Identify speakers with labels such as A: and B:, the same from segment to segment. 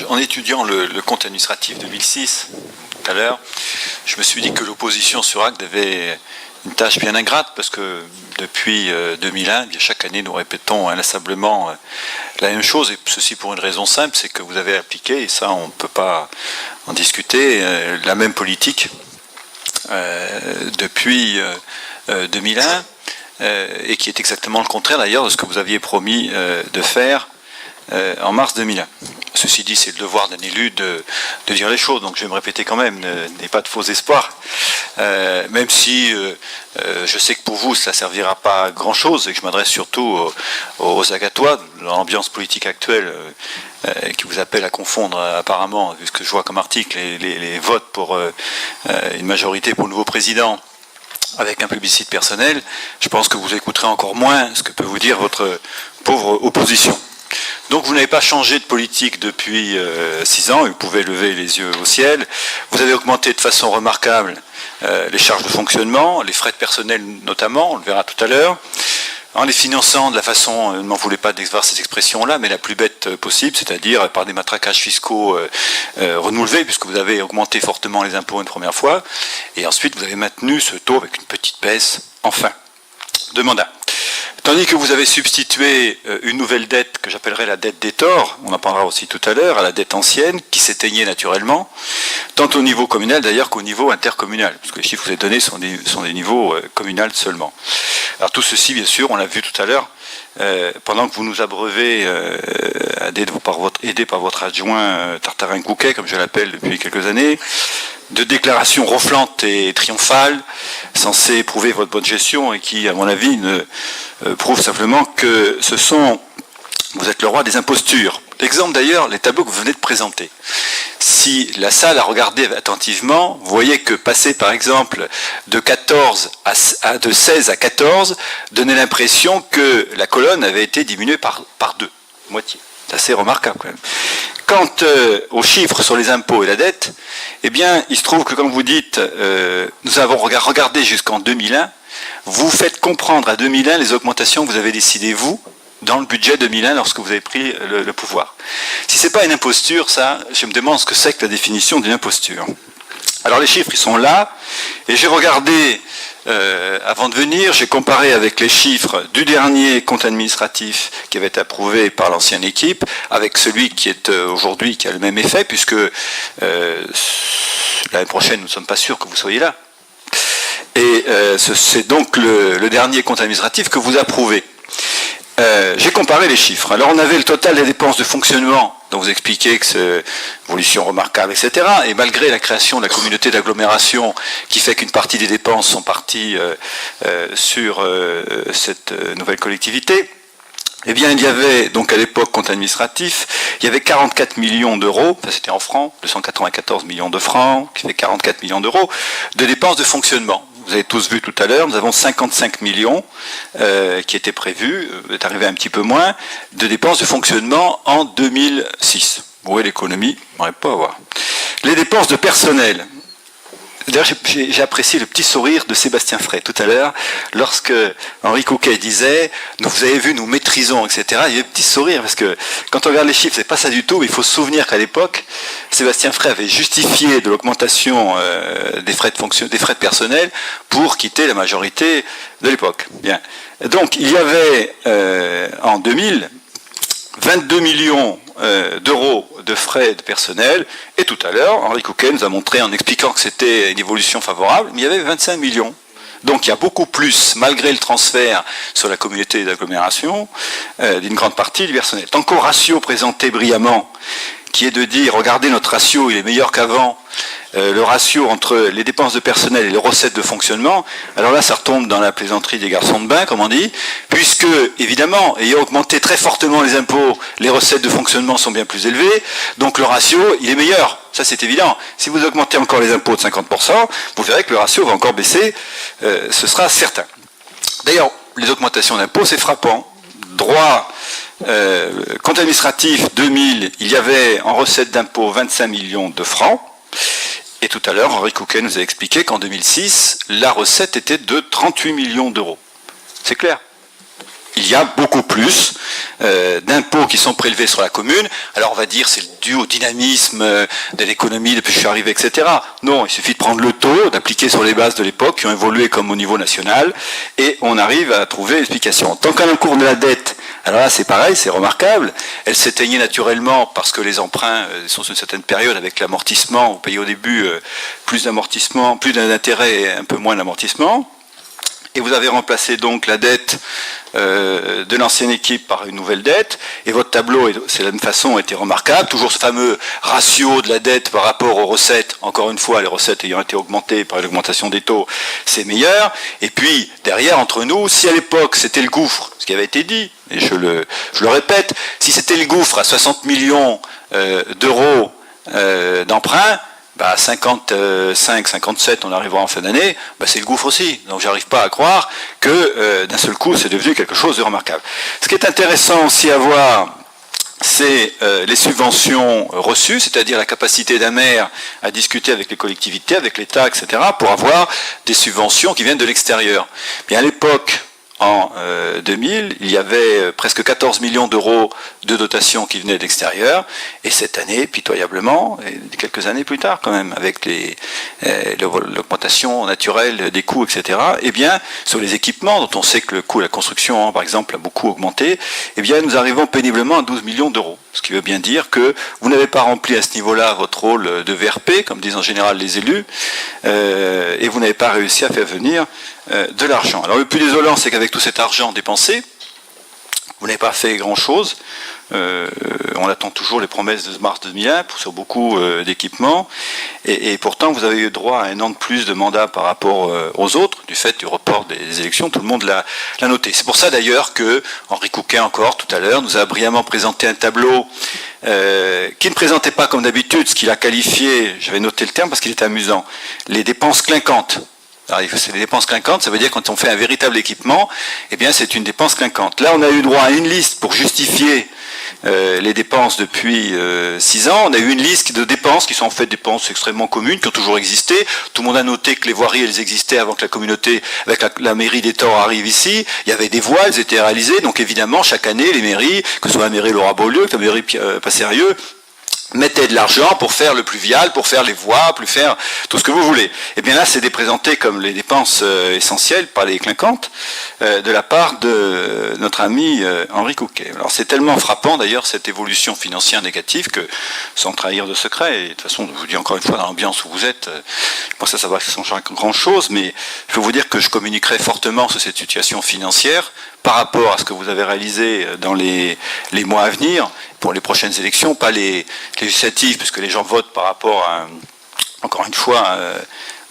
A: En étudiant le compte administratif 2006, tout à l'heure, je me suis dit que l'opposition sur acte avait une tâche bien ingrate, parce que depuis 2001, bien chaque année, nous répétons inlassablement la même chose, et ceci pour une raison simple, c'est que vous avez appliqué, et ça on ne peut pas en discuter, la même politique depuis 2001, et qui est exactement le contraire d'ailleurs de ce que vous aviez promis de faire en mars 2001. Ceci dit, c'est le devoir d'un élu de dire les choses, donc je vais me répéter quand même, n'ayez pas de faux espoirs, même si je sais que pour vous ça ne servira pas à grand chose, et que je m'adresse surtout aux Agatois, dans l'ambiance politique actuelle, qui vous appelle à confondre apparemment, vu ce que je vois comme article, les votes pour une majorité pour le nouveau président avec un plébiscite personnel. Je pense que vous écouterez encore moins ce que peut vous dire votre pauvre opposition. Donc vous n'avez pas changé de politique depuis 6 ans, et vous pouvez lever les yeux au ciel. Vous avez augmenté de façon remarquable les charges de fonctionnement, les frais de personnel notamment, on le verra tout à l'heure, en les finançant de la façon, ne m'en voulez pas d'avoir cette expression-là, mais la plus bête possible, c'est-à-dire par des matraquages fiscaux renouvelés, puisque vous avez augmenté fortement les impôts une première fois, et ensuite vous avez maintenu ce taux avec une petite baisse, enfin, de mandat. Tandis que vous avez substitué une nouvelle dette que j'appellerais la dette des torts, on en parlera aussi tout à l'heure, à la dette ancienne, qui s'éteignait naturellement, tant au niveau communal d'ailleurs qu'au niveau intercommunal, parce que les chiffres que vous avez donnés sont des niveaux communaux seulement. Alors tout ceci, bien sûr, on l'a vu tout à l'heure, pendant que vous nous abreuvez, aidé par votre adjoint Tartarin-Couquet, comme je l'appelle depuis quelques années, de déclarations ronflantes et triomphales, censées prouver votre bonne gestion, et qui, à mon avis, ne prouvent simplement que vous êtes le roi des impostures. L'exemple d'ailleurs, les tableaux que vous venez de présenter. Si la salle a regardé attentivement, vous voyez que passer par exemple de 16 à 14 donnait l'impression que la colonne avait été diminuée par 2, moitié. C'est assez remarquable quand même. Quant aux chiffres sur les impôts et la dette, eh bien, il se trouve que, comme vous dites, nous avons regardé jusqu'en 2001, vous faites comprendre à 2001 les augmentations que vous avez décidées, vous, dans le budget 2001, lorsque vous avez pris le pouvoir. Si ce n'est pas une imposture, ça, je me demande ce que c'est que la définition d'une imposture. Alors les chiffres, ils sont là, et j'ai regardé, avant de venir, j'ai comparé avec les chiffres du dernier compte administratif qui avait été approuvé par l'ancienne équipe, avec celui qui est aujourd'hui, qui a le même effet, puisque l'année prochaine, nous ne sommes pas sûrs que vous soyez là. Et c'est donc le dernier compte administratif que vous approuvez. J'ai comparé les chiffres. Alors on avait le total des dépenses de fonctionnement, dont vous expliquez que c'est une évolution remarquable, etc. Et malgré la création de la communauté d'agglomération, qui fait qu'une partie des dépenses sont parties sur cette nouvelle collectivité, eh bien, il y avait, donc à l'époque, compte administratif, il y avait 44 millions d'euros, enfin c'était en francs, 294 millions de francs, qui fait 44 millions d'euros, de dépenses de fonctionnement. Vous avez tous vu tout à l'heure, nous avons 55 millions qui étaient prévus, est arrivé un petit peu moins, de dépenses de fonctionnement en 2006. Vous voyez l'économie, on n'aurait pas à voir. Les dépenses de personnel. D'ailleurs, j'ai apprécié le petit sourire de Sébastien Frey tout à l'heure, lorsque Henri Couquet disait « vous avez vu, nous maîtrisons, etc. » Il y avait un petit sourire, parce que quand on regarde les chiffres, c'est pas ça du tout, mais il faut se souvenir qu'à l'époque, Sébastien Frey avait justifié de l'augmentation des frais de personnel pour quitter la majorité de l'époque. Bien. Donc, il y avait en 2000 22 millions d'euros de frais de personnel, et tout à l'heure, Henri Couquet nous a montré en expliquant que c'était une évolution favorable, mais il y avait 25 millions. Donc il y a beaucoup plus, malgré le transfert sur la communauté d'agglomération, d'une grande partie du personnel. Tant qu'au ratio présenté brillamment, qui est de dire, regardez notre ratio, il est meilleur qu'avant, le ratio entre les dépenses de personnel et les recettes de fonctionnement, alors là ça retombe dans la plaisanterie des garçons de bain, comme on dit, puisque, évidemment, ayant augmenté très fortement les impôts, les recettes de fonctionnement sont bien plus élevées, donc le ratio, il est meilleur. Ça c'est évident. Si vous augmentez encore les impôts de 50%, vous verrez que le ratio va encore baisser, ce sera certain. D'ailleurs, les augmentations d'impôts, c'est frappant. Droit, compte administratif 2000, il y avait en recettes d'impôts 25 millions de francs. Et tout à l'heure, Henri Couquet nous a expliqué qu'en 2006, la recette était de 38 millions d'euros. C'est clair. il y a beaucoup plus d'impôts qui sont prélevés sur la commune. Alors on va dire c'est dû au dynamisme de l'économie depuis que je suis arrivé, etc. Non, il suffit de prendre le taux, d'appliquer sur les bases de l'époque qui ont évolué comme au niveau national, et on arrive à trouver l'explication. Tant qu'à l'encours de la dette, alors là c'est pareil, c'est remarquable, elle s'éteignait naturellement parce que les emprunts sont sur une certaine période avec l'amortissement, vous payez au début plus d'amortissement, plus d'intérêt et un peu moins d'amortissement. Et vous avez remplacé donc la dette de l'ancienne équipe par une nouvelle dette, et votre tableau, c'est de la même façon, était remarquable, toujours ce fameux ratio de la dette par rapport aux recettes, encore une fois, les recettes ayant été augmentées par l'augmentation des taux, c'est meilleur, et puis, derrière, entre nous, si à l'époque, c'était le gouffre, ce qui avait été dit, et je le répète, si c'était le gouffre à 60 millions d'euros d'emprunt, 55, 57, on arrivera en fin d'année, c'est le gouffre aussi. Donc j'arrive pas à croire que d'un seul coup c'est devenu quelque chose de remarquable. Ce qui est intéressant aussi à voir, c'est les subventions reçues, c'est-à-dire la capacité d'un maire à discuter avec les collectivités, avec l'État, etc., pour avoir des subventions qui viennent de l'extérieur. Bien à l'époque, en 2000, il y avait presque 14 millions d'euros de dotations qui venaient de l'extérieur, et cette année, pitoyablement, et quelques années plus tard quand même, avec l'augmentation naturelle des coûts, etc., eh bien, sur les équipements, dont on sait que le coût de la construction, par exemple, a beaucoup augmenté, eh bien, nous arrivons péniblement à 12 millions d'euros. Ce qui veut bien dire que vous n'avez pas rempli à ce niveau-là votre rôle de VRP, comme disent en général les élus, et vous n'avez pas réussi à faire venir de l'argent. Alors le plus désolant, c'est qu'avec tout cet argent dépensé, vous n'avez pas fait grand-chose. On attend toujours les promesses de mars 2001 sur beaucoup d'équipements, et pourtant vous avez eu droit à un an de plus de mandat par rapport aux autres, du fait du report des élections, tout le monde l'a noté. C'est pour ça d'ailleurs que Henri Couquet, encore tout à l'heure, nous a brillamment présenté un tableau qui ne présentait pas comme d'habitude ce qu'il a qualifié, j'avais noté le terme parce qu'il était amusant, les dépenses clinquantes. C'est des dépenses clinquantes, ça veut dire quand on fait un véritable équipement, eh bien c'est une dépense clinquante. Là, on a eu droit à une liste pour justifier les dépenses depuis 6 ans. On a eu une liste de dépenses qui sont en fait des dépenses extrêmement communes, qui ont toujours existé. Tout le monde a noté que les voiries, elles existaient avant que la communauté, avec la mairie d'Étang arrive ici. Il y avait des voies, elles étaient réalisées. Donc évidemment, chaque année, les mairies, que ce soit la mairie Laura Beaulieu, que la mairie Pas-Sérieux, mettez de l'argent pour faire le pluvial, pour faire les voies, pour faire tout ce que vous voulez. Et bien là, c'est présenté comme les dépenses essentielles, pas les clinquantes, de la part de notre ami Henri Couquet. Alors c'est tellement frappant d'ailleurs cette évolution financière négative que, sans trahir de secret, et de toute façon, je vous dis encore une fois, dans l'ambiance où vous êtes, je pense que ça va changer grand chose, mais je peux vous dire que je communiquerai fortement sur cette situation financière par rapport à ce que vous avez réalisé dans les mois à venir, pour les prochaines élections, pas les législatives, puisque les gens votent par rapport à, encore une fois,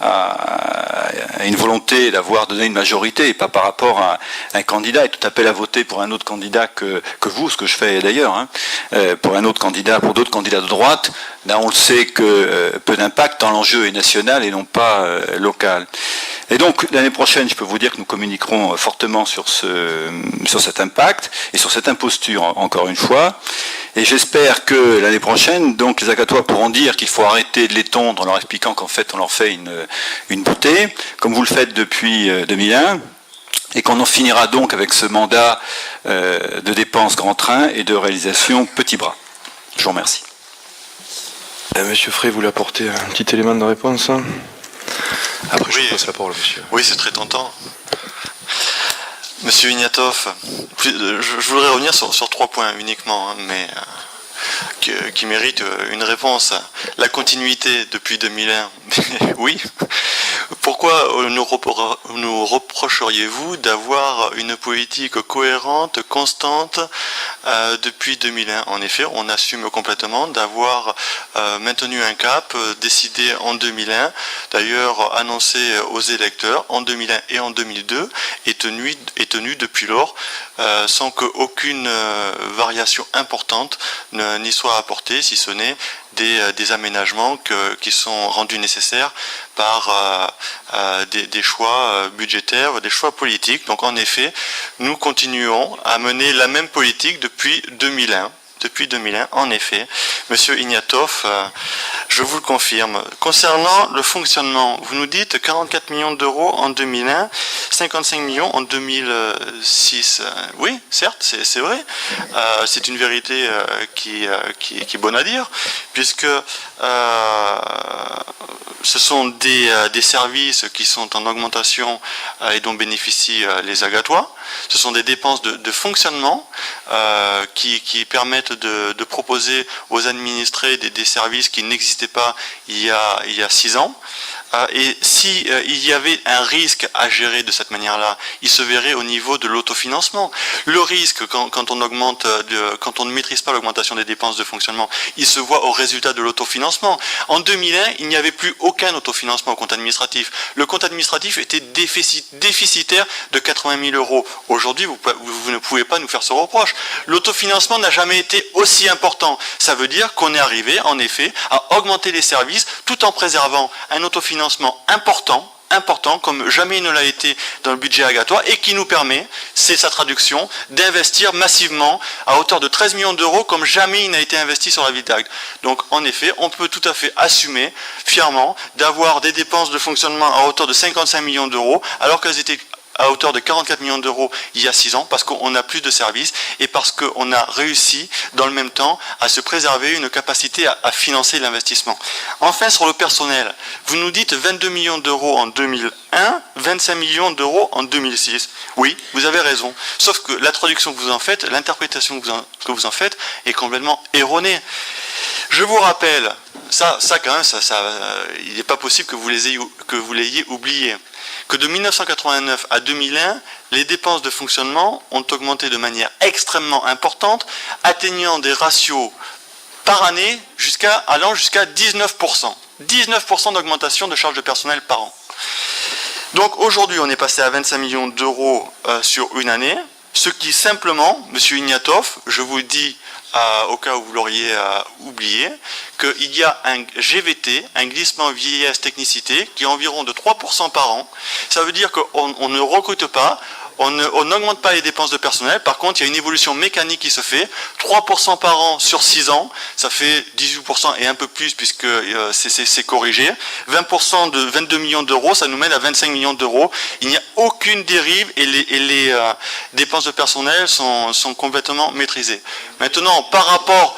A: à une volonté d'avoir donné une majorité, et pas par rapport à un candidat, et tout appel à voter pour un autre candidat que vous, ce que je fais d'ailleurs, pour un autre candidat, pour d'autres candidats de droite, là on le sait que peu d'impact, tant l'enjeu est national et non pas local. Et donc l'année prochaine, je peux vous dire que nous communiquerons fortement sur cet impact et sur cette imposture, encore une fois. Et j'espère que l'année prochaine, donc les Acatois pourront dire qu'il faut arrêter de les tondre en leur expliquant qu'en fait on leur fait une bouteille, comme vous le faites depuis 2001, et qu'on en finira donc avec ce mandat de dépenses grand train et de réalisation petit bras. Je vous remercie.
B: Monsieur Frey voulait apporter un petit élément de réponse. Après, je vous passe la parole, monsieur.
C: Oui, c'est très tentant. Monsieur Ignatov, je voudrais revenir sur 3 points uniquement, mais qui méritent une réponse. La continuité depuis 2001, oui. Pourquoi nous reprocheriez-vous d'avoir une politique cohérente, constante depuis 2001 ? En effet, on assume complètement d'avoir maintenu un cap décidé en 2001, d'ailleurs annoncé aux électeurs en 2001 et en 2002, et tenu depuis lors, sans qu'aucune variation importante n'y soit apportée, si ce n'est des aménagements qui sont rendus nécessaires par des choix budgétaires, des choix politiques. Donc en effet, nous continuons à mener la même politique depuis 2001. Depuis 2001, en effet. Monsieur Ignatov, Je vous le confirme. Concernant le fonctionnement, vous nous dites 44 millions d'euros en 2001, 55 millions en 2006. Oui, certes, c'est vrai. C'est une vérité qui est bonne à dire, puisque ce sont des services qui sont en augmentation et dont bénéficient les Agatois. Ce sont des dépenses de fonctionnement qui permettent de proposer aux administrés des services qui n'existaient pas il y a 6 ans. Et si il y avait un risque à gérer de cette manière-là, il se verrait au niveau de l'autofinancement. Le risque, quand on augmente, quand on ne maîtrise pas l'augmentation des dépenses de fonctionnement, il se voit au résultat de l'autofinancement. En 2001, il n'y avait plus aucun autofinancement au compte administratif. Le compte administratif était déficitaire de 80 000 euros. Aujourd'hui, vous ne pouvez pas nous faire ce reproche. L'autofinancement n'a jamais été aussi important. Ça veut dire qu'on est arrivé, en effet, à augmenter les services tout en préservant un autofinancement important, comme jamais il ne l'a été dans le budget agatois, et qui nous permet, c'est sa traduction, d'investir massivement à hauteur de 13 millions d'euros, comme jamais il n'a été investi sur la ville d'Agde. Donc, en effet, on peut tout à fait assumer, fièrement, d'avoir des dépenses de fonctionnement à hauteur de 55 millions d'euros, alors qu'elles étaient à hauteur de 44 millions d'euros il y a 6 ans, parce qu'on a plus de services et parce qu'on a réussi, dans le même temps, à se préserver une capacité à financer l'investissement. Enfin, sur le personnel, vous nous dites 22 millions d'euros en 2001, 25 millions d'euros en 2006. Oui, vous avez raison. Sauf que la traduction que vous en faites, l'interprétation que vous en faites est complètement erronée. Je vous rappelle, ça quand même, il n'est pas possible que vous l'ayez oublié, que de 1989 à 2001, les dépenses de fonctionnement ont augmenté de manière extrêmement importante, atteignant des ratios par année allant jusqu'à 19%. 19% d'augmentation de charges de personnel par an. Donc aujourd'hui, on est passé à 25 millions d'euros sur une année, ce qui simplement, M. Ignatov, je vous le dis au cas où vous l'auriez oublié, qu'il y a un GVT, un glissement vieillesse technicité, qui est environ de 3% par an. Ça veut dire qu'on ne recrute pas, on n'augmente pas les dépenses de personnel. Par contre, il y a une évolution mécanique qui se fait. 3% par an sur 6 ans, ça fait 18% et un peu plus puisque c'est corrigé. 20% de 22 millions d'euros, ça nous mène à 25 millions d'euros. Il n'y a aucune dérive et les dépenses de personnel sont complètement maîtrisées. Maintenant, par rapport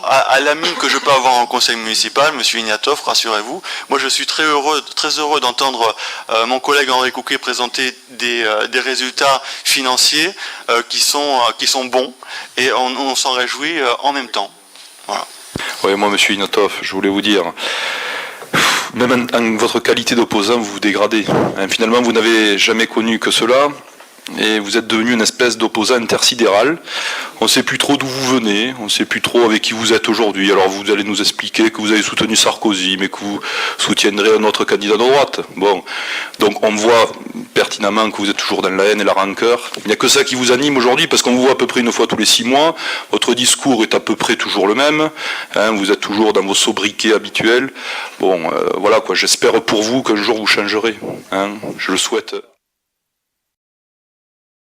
C: à la mine que je peux avoir en conseil municipal, Monsieur Ignatov, rassurez-vous, moi je suis très heureux d'entendre mon collègue Henri Couquet présenter des résultats financiers qui sont bons et on s'en réjouit en même temps. Voilà.
B: Oui, moi, Monsieur Ignatov, je voulais vous dire, même en votre qualité d'opposant, vous vous dégradez. Finalement, vous n'avez jamais connu que cela. Et vous êtes devenu une espèce d'opposant intersidéral. On ne sait plus trop d'où vous venez, on ne sait plus trop avec qui vous êtes aujourd'hui. Alors vous allez nous expliquer que vous avez soutenu Sarkozy, mais que vous soutiendrez un autre candidat de droite. Bon, donc on voit pertinemment que vous êtes toujours dans la haine et la rancœur. Il n'y a que ça qui vous anime aujourd'hui, parce qu'on vous voit à peu près une fois tous les 6 mois. Votre discours est à peu près toujours le même. Vous êtes toujours dans vos sobriquets habituels. Bon, voilà quoi. J'espère pour vous qu'un jour vous changerez. Je le souhaite.